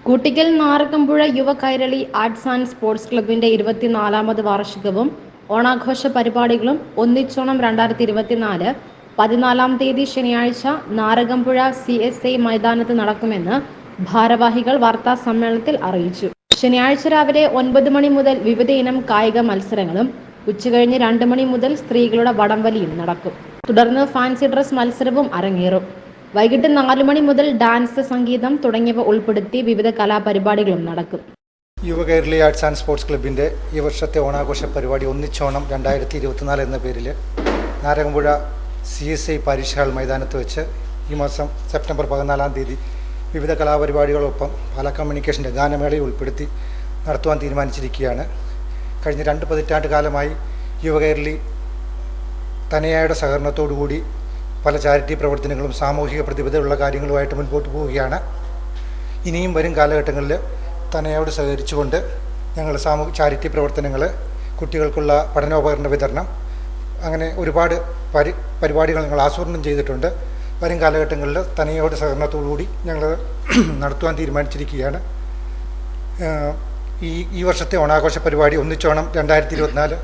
കൂട്ടിക്കൽ നാറകമ്പുഴ യുവ Kairali arts and sports ക്ലബിന്റെ 24ാമത് വാർഷികവും ഓണാഘോഷ പരിപാടികളും ഒന്നിച്ചോണം 2024 14-ാം തീയതി ശനിയാഴ്ച നാറകമ്പുഴ CSI മൈതാനത്ത് നടക്കുമെന്ന് ഭാരവാഹികൾ വാർത്താ സമ്മേളനത്തിൽ അറിയിച്ചു. ശനിയാഴ്ച രാവിലെ 9 മണി മുതൽ വിവിധ ഇനം കായിക മത്സരങ്ങളും ഉച്ചകഴിഞ്ഞ് 2 മണി മുതൽ സ്ത്രീകളുടെ വടംവലിയും നടക്കും. തുടർന്ന് ഫാൻസി ഡ്രസ് മത്സരവും അരങ്ങേറും. വൈകിട്ട് 4 മണി മുതൽ ഡാൻസ്, സംഗീതം തുടങ്ങിയവ ഉൾപ്പെടുത്തി വിവിധ കലാപരിപാടികളും നടക്കും. യുവ കേരളി ആർട്സ് ആൻഡ് സ്പോർട്സ് ക്ലബിൻ്റെ ഈ വർഷത്തെ ഓണാഘോഷ പരിപാടി ഒന്നിച്ചോണം 2024 എന്ന പേരിൽ നാരകമ്പുഴ CSI പാരിഷ് ഹാൾ മൈതാനത്ത് വെച്ച് ഈ മാസം സെപ്റ്റംബർ 14-ാം തീയതി വിവിധ കലാപരിപാടികളൊപ്പം പാലാ കമ്മ്യൂണിക്കേഷൻ്റെ ഗാനമേളയെ ഉൾപ്പെടുത്തി നടത്തുവാൻ തീരുമാനിച്ചിരിക്കുകയാണ്. കഴിഞ്ഞ 2 പതിറ്റാണ്ട് കാലമായി യുവ കേരളി തനയായുടെ സഹകരണത്തോടുകൂടി പല ചാരിറ്റി പ്രവർത്തനങ്ങളും സാമൂഹിക പ്രതിബദ്ധതയുള്ള കാര്യങ്ങളുമായിട്ട് മുൻപോട്ട് പോവുകയാണ്. ഇനിയും വരും കാലഘട്ടങ്ങളിൽ തനയോട് സഹകരിച്ചുകൊണ്ട് ഞങ്ങൾ ചാരിറ്റി പ്രവർത്തനങ്ങൾ, കുട്ടികൾക്കുള്ള പഠനോപകരണ വിതരണം, അങ്ങനെ ഒരുപാട് പരിപാടികൾ ഞങ്ങൾ ആസൂത്രണം ചെയ്തിട്ടുണ്ട്. വരും കാലഘട്ടങ്ങളിൽ തനയോട് സഹകരണത്തോടുകൂടി ഞങ്ങൾ നടത്തുവാൻ തീരുമാനിച്ചിരിക്കുകയാണ്. ഈ വർഷത്തെ ഓണാഘോഷ പരിപാടി ഒന്നിച്ചോണം 2024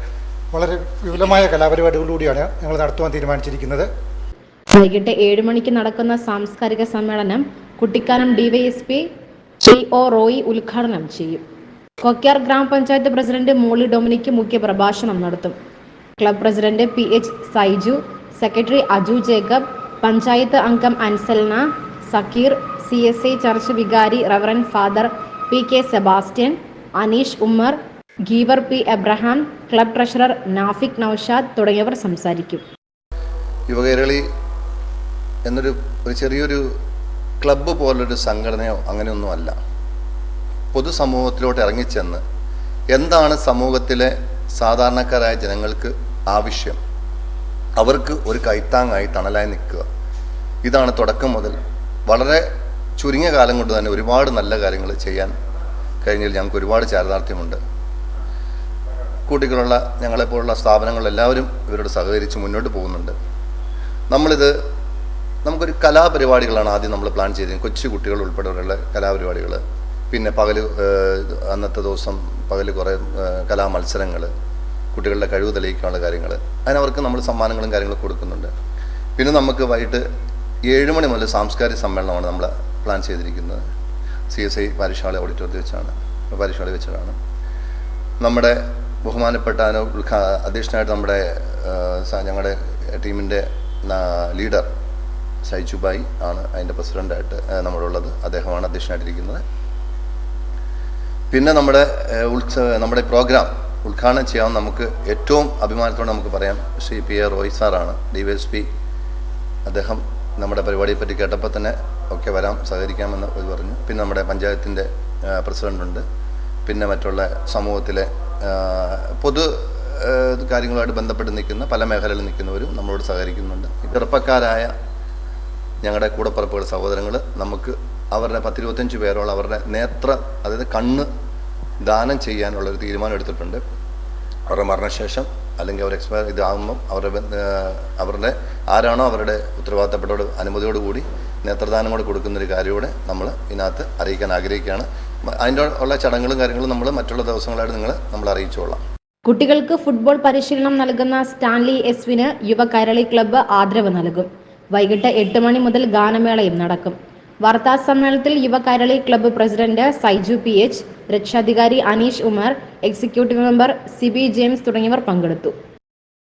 വളരെ വിപുലമായ കലാപരിപാടികളിലൂടെയാണ് ഞങ്ങൾ നടത്തുവാൻ തീരുമാനിച്ചിരിക്കുന്നത്. വൈകിട്ട് 7 മണിക്ക് നടക്കുന്ന സാംസ്കാരിക സമ്മേളനം കുട്ടിക്കാനം DYSP PO റോയി ഉദ്ഘാടനം ചെയ്യും. കൊക്യാർ ഗ്രാമപഞ്ചായത്ത് പ്രസിഡന്റ് മോളി ഡൊമിനിക് മുഖ്യ പ്രഭാഷണം നടത്തും. Club president PH Saiju, secretary Aju Jacob, panchayat അംഗം അൻസൽന, സക്കീർ, CSI ചർച്ച് വികാരി reverend father PK Sebastian, Aneesh Ummer, Geevar P Abraham, club treasurer Nafiq Naushad തുടങ്ങിയവർ സംസാരിക്കും. യുവകേരളി എന്നൊരു ചെറിയൊരു ക്ലബ്ബ് പോലൊരു സംഘടനയോ അങ്ങനെയൊന്നുമല്ല. പൊതുസമൂഹത്തിലോട്ട് ഇറങ്ങിച്ചെന്ന് എന്താണ് സമൂഹത്തിലെ സാധാരണക്കാരായ ജനങ്ങൾക്ക് ആവശ്യം, അവർക്ക് ഒരു കൈത്താങ്ങായി തണലായി നിൽക്കുക. ഇതാണ് തുടക്കം മുതൽ വളരെ ചുരുങ്ങിയ കാലം കൊണ്ട് തന്നെ ഒരുപാട് നല്ല കാര്യങ്ങൾ ചെയ്യാൻ കഴിഞ്ഞതിൽ ഞങ്ങൾക്ക് ഒരുപാട് ചാരിതാർത്ഥ്യമുണ്ട്. കൂട്ടികളുള്ള ഞങ്ങളെപ്പോലുള്ള സ്ഥാപനങ്ങളെല്ലാവരും ഇവരോട് സഹകരിച്ച് മുന്നോട്ട് പോകുന്നുണ്ട്. നമുക്കൊരു കലാപരിപാടികളാണ് ആദ്യം നമ്മൾ പ്ലാൻ ചെയ്തത്. കൊച്ചു കുട്ടികൾ ഉൾപ്പെടെയുള്ള കലാപരിപാടികൾ, പിന്നെ അന്നത്തെ ദിവസം പകൽ കുറേ കലാമത്സരങ്ങൾ, കുട്ടികളുടെ കഴിവ് തെളിയിക്കാനുള്ള കാര്യങ്ങൾ, അതിനവർക്ക് നമ്മൾ സമ്മാനങ്ങളും കാര്യങ്ങളും കൊടുക്കുന്നുണ്ട്. പിന്നെ നമുക്ക് വൈകിട്ട് 7 മണി മുതൽ സാംസ്കാരിക സമ്മേളനമാണ് നമ്മൾ പ്ലാൻ ചെയ്തിരിക്കുന്നത്. CSI പാരിഷ് ഹാൾ ഓഡിറ്റോറിയത്തിൽ വെച്ചാണ് നമ്മുടെ ബഹുമാനപ്പെട്ട അധ്യക്ഷനായിട്ട് ഞങ്ങളുടെ ടീമിൻ്റെ ലീഡർ സൈജുബായി ആണ് അതിൻ്റെ പ്രസിഡൻ്റായിട്ട് നമ്മളുള്ളത്. അദ്ദേഹമാണ് അധ്യക്ഷനായിട്ടിരിക്കുന്നത്. പിന്നെ നമ്മുടെ പ്രോഗ്രാം ഉദ്ഘാടനം ചെയ്യാൻ നമുക്ക് ഏറ്റവും അഭിമാനത്തോടെ നമുക്ക് പറയാം ശ്രീ PA റോയ് സാറാണ്, DYSP. അദ്ദേഹം നമ്മുടെ പരിപാടിയെപ്പറ്റി കേട്ടപ്പോൾ തന്നെ ഒക്കെ വരാം, സഹകരിക്കാമെന്ന് പറഞ്ഞു. പിന്നെ നമ്മുടെ പഞ്ചായത്തിൻ്റെ പ്രസിഡൻ്റുണ്ട്. പിന്നെ മറ്റുള്ള സമൂഹത്തിലെ പൊതു കാര്യങ്ങളുമായിട്ട് ബന്ധപ്പെട്ട് നിൽക്കുന്ന പല മേഖലകളിൽ നിൽക്കുന്നവരും നമ്മളോട് സഹകരിക്കുന്നുണ്ട്. ചെറുപ്പക്കാരായ ഞങ്ങളുടെ കൂടപ്പിറപ്പുകൾ, സഹോദരങ്ങൾ, നമുക്ക് അവരുടെ 10-25 പേരോളം അവരുടെ അതായത് കണ്ണ് ദാനം ചെയ്യാനുള്ളൊരു തീരുമാനം എടുത്തിട്ടുണ്ട്. അവരുടെ മരണശേഷം അല്ലെങ്കിൽ അവർ ഇതാകുമ്പം അവരുടെ ആരാണോ അവരുടെ ഉത്തരവാദിത്തപ്പെട്ട അനുമതിയോടുകൂടി നേത്രദാനം കൂടെ കൊടുക്കുന്നൊരു കാര്യത്തോടെ നമ്മൾ ഇതിനകത്ത് അറിയിക്കാൻ ആഗ്രഹിക്കുകയാണ്. അതിൻ്റെ ഉള്ള ചടങ്ങുകളും കാര്യങ്ങളും നമ്മൾ മറ്റുള്ള ദിവസങ്ങളായിട്ട് നമ്മൾ അറിയിച്ചോളാം. കുട്ടികൾക്ക് ഫുട്ബോൾ പരിശീലനം നൽകുന്ന സ്റ്റാൻലി എസ്വിന് യുവ കൈരളി ക്ലബ്ബ് ആദരവ് നൽകും. വൈകിട്ട് 8 മണി മുതൽ ഗാനമേളയും നടക്കും. വാർത്താ സമ്മേളനത്തിൽ യുവ Kairali club president Saiju PH, രക്ഷാധികാരി Aneesh Umar, executive member CB James തുടങ്ങിയവർ പങ്കെടുത്തു.